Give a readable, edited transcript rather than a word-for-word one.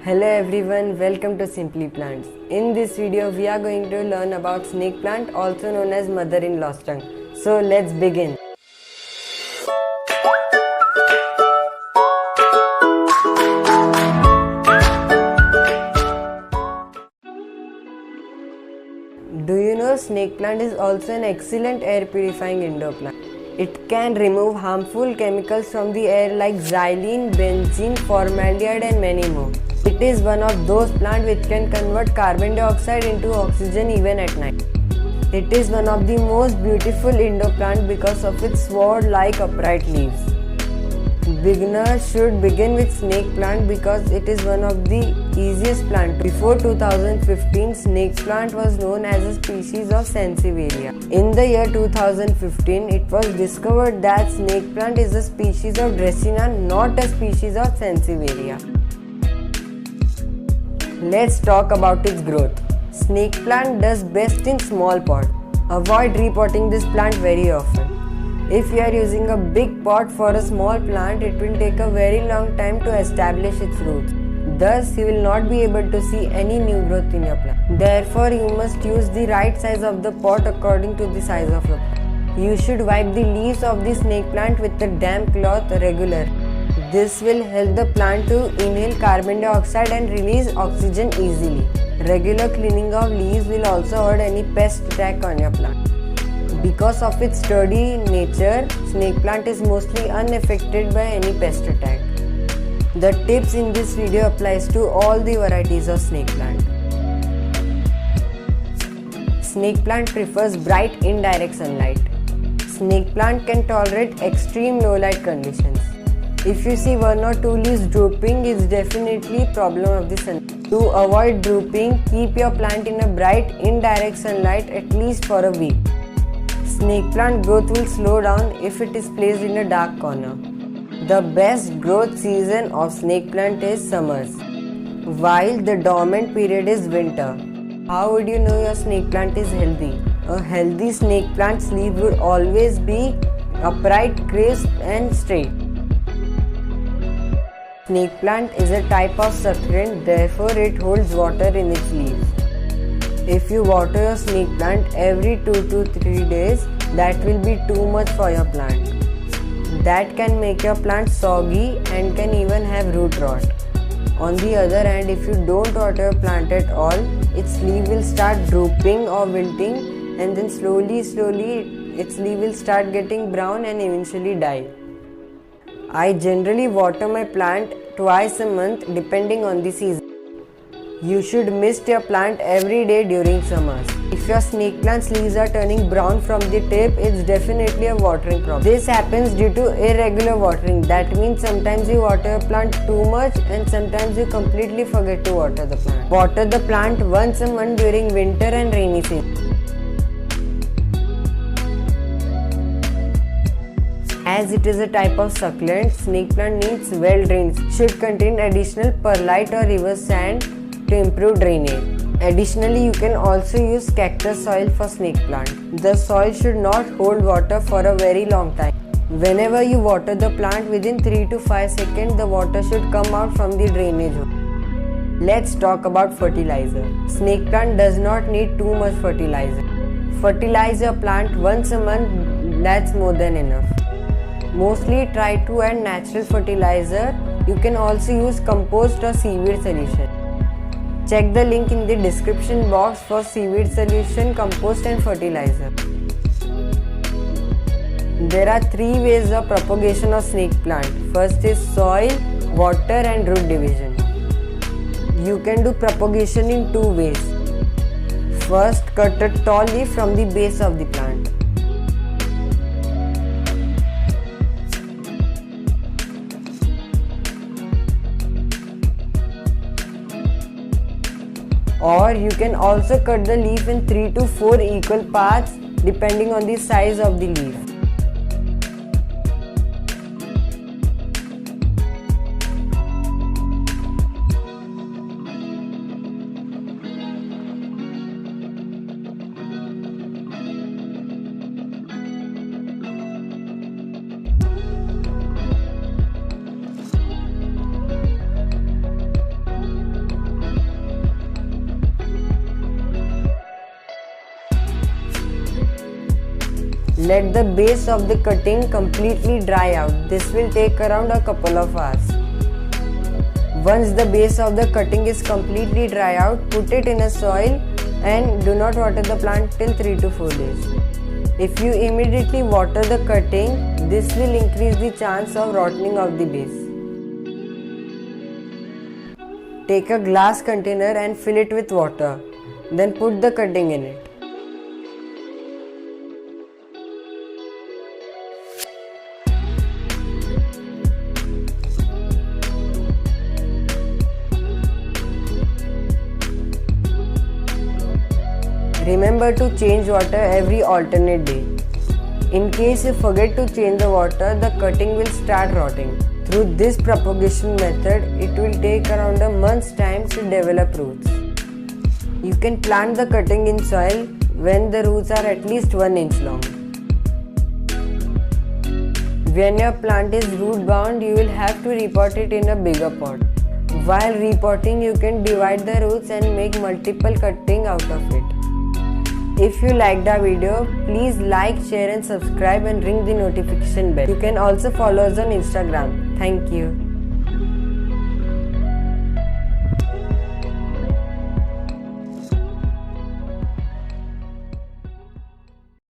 Hello everyone, welcome to Simply Plants. In this video, we are going to learn about snake plant, also known as mother-in-law tongue. So let's begin. Do you know snake plant is also an excellent air purifying indoor plant? It can remove harmful chemicals from the air like xylene, benzene, formaldehyde and many more. It is one of those plants which can convert carbon dioxide into oxygen even at night. It is one of the most beautiful indoor plants because of its sword-like upright leaves. Beginners should begin with snake plant because it is one of the easiest plants. Before 2015, snake plant was known as a species of Sansevieria. In the year 2015, it was discovered that snake plant is a species of Dracaena, not a species of Sansevieria. Let's talk about its growth. Snake plant does best in small pot. Avoid repotting this plant very often. If you are using a big pot for a small plant, it will take a very long time to establish its roots. Thus, you will not be able to see any new growth in your plant. Therefore, you must use the right size of the pot according to the size of your plant. You should wipe the leaves of the snake plant with a damp cloth regularly. This will help the plant to inhale carbon dioxide and release oxygen easily. Regular cleaning of leaves will also avoid any pest attack on your plant. Because of its sturdy nature, snake plant is mostly unaffected by any pest attack. The tips in this video applies to all the varieties of snake plant. Snake plant prefers bright indirect sunlight. Snake plant can tolerate extreme low light conditions. If you see one or two leaves drooping, it's definitely a problem of the sun. To avoid drooping, keep your plant in a bright indirect sunlight at least for a week. Snake plant growth will slow down if it is placed in a dark corner. The best growth season of snake plant is summers, while the dormant period is winter. How would you know your snake plant is healthy? A healthy snake plant's leaf would always be upright, crisp and straight. Snake plant is a type of succulent, therefore it holds water in its leaves. If you water your snake plant every 2 to 3 days, that will be too much for your plant. That can make your plant soggy and can even have root rot. On the other hand, if you don't water your plant at all, its leaf will start drooping or wilting, and then slowly its leaf will start getting brown and eventually die. I generally water my plant twice a month depending on the season. You should mist your plant every day during summers. If your snake plant's leaves are turning brown from the tip, it's definitely a watering problem. This happens due to irregular watering. That means sometimes you water your plant too much and sometimes you completely forget to water the plant. Water the plant once a month during winter and rainy season. As it is a type of succulent, snake plant needs well drained. Should contain additional perlite or river sand to improve drainage. Additionally, you can also use cactus soil for snake plant. The soil should not hold water for a very long time. Whenever you water the plant, within 3 to 5 seconds, the water should come out from the drainage hole. Let's talk about fertilizer. Snake plant does not need too much fertilizer. Fertilize your plant once a month, that's more than enough. Mostly try to add natural fertilizer. You can also use compost or seaweed solution. Check the link in the description box for seaweed solution, compost and fertilizer. There are 3 ways of propagation of snake plant. First is soil, water and root division. You can do propagation in 2 ways. First, cut a tall leaf from the base of the plant. Or you can also cut the leaf in 3 to 4 equal parts depending on the size of the leaf. Let the base of the cutting completely dry out. This will take around a couple of hours. Once the base of the cutting is completely dry out, put it in a soil and do not water the plant till 3 to 4 days. If you immediately water the cutting, this will increase the chance of rotting of the base. Take a glass container and fill it with water. Then put the cutting in it. Remember to change water every alternate day. In case you forget to change the water, the cutting will start rotting. Through this propagation method, it will take around a month's time to develop roots. You can plant the cutting in soil when the roots are at least 1 inch long. When your plant is root bound, you will have to repot it in a bigger pot. While repotting, you can divide the roots and make multiple cutting out of it. If you liked our video, please like, share and subscribe and ring the notification bell. You can also follow us on Instagram. Thank you.